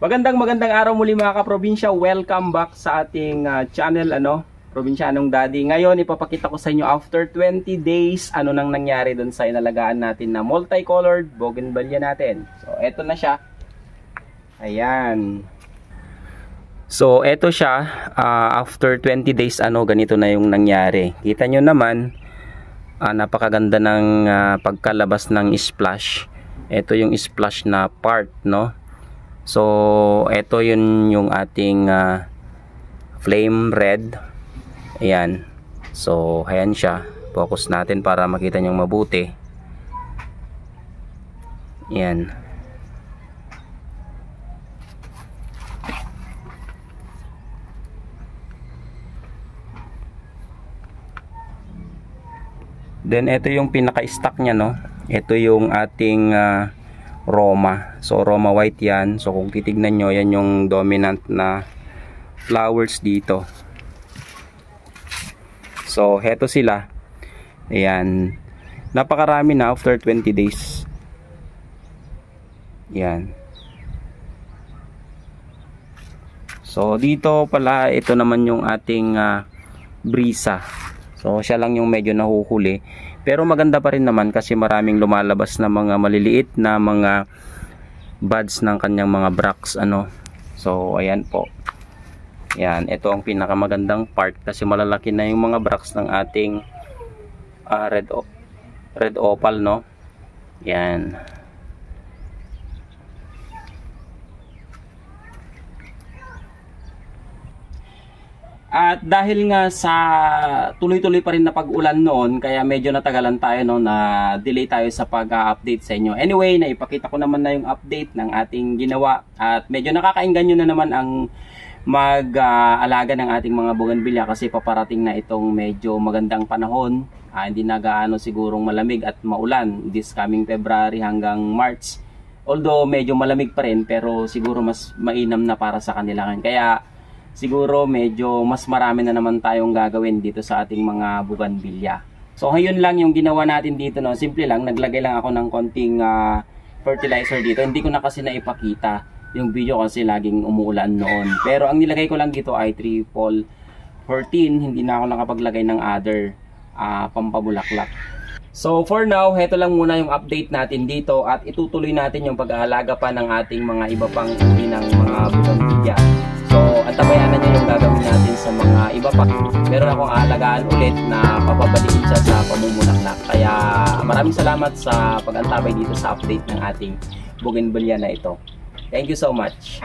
Magandang araw muli mga kaprobinsya. Welcome back sa ating channel, Probinsyanong Daddy. Ngayon ipapakita ko sa inyo after 20 days ano nang nangyari doon sa inalagaan natin na multicolored bougainvillea natin. So eto na siya. Ayan. So eto siya, after 20 days ganito na yung nangyari. Kita nyo naman, napakaganda ng pagkalabas ng splash. Ito yung splash na part, no? So ito yun yung ating flame red. Ayan. So ayan siya. Focus natin para makita nyo mabuti. Ayan. Then ito yung pinaka-stock niya, no? Ito yung ating Roma. So Roma white yan. So kung titignan nyo, yan yung dominant na flowers dito. So heto sila. Ayan. Napakarami na after 20 days. Yan. So dito pala, ito naman yung ating brisa. So siya lang yung medyo nahuhuli. Pero maganda pa rin naman kasi maraming lumalabas na mga maliliit na mga buds ng kanyang mga bracts, So ayan po. Yan, ito ang pinakamagandang part kasi malalaki na yung mga bracts ng ating red opal, no? Yan. At dahil nga sa tuloy-tuloy pa rin na pag-ulan noon, kaya medyo natagalan tayo, no, na delay tayo sa pag-update sa inyo. Anyway, naipakita ko naman na yung update ng ating ginawa at medyo nakakainggan na naman ang mag-alaga ng ating mga bougainvillea kasi paparating na itong medyo magandang panahon. Hindi na gaano sigurong malamig at maulan this coming February hanggang March. Although medyo malamig pa rin, pero siguro mas mainam na para sa kanila. Kaya siguro medyo mas marami na naman tayong gagawin dito sa ating mga bougainvillea. So ngayon lang yung ginawa natin dito, no. Simple lang, naglagay lang ako ng konting fertilizer dito. Hindi ko na kasi naipakita yung video kasi laging umuulan noon. Pero ang nilagay ko lang dito ay triple 14. Hindi na ako nakapaglagay ng other pampabulaklak. So for now, heto lang muna yung update natin dito at itutuloy natin yung pag-aalaga pa ng ating mga iba pang uri ng mga bougainvillea. So antabayanan nyo yung gagawin natin sa mga iba pa. Meron akong aalagaan ulit na papabalikin siya sa pamumulaklak. Kaya maraming salamat sa pag-antabay dito sa update ng ating bougainvillea na ito. Thank you so much.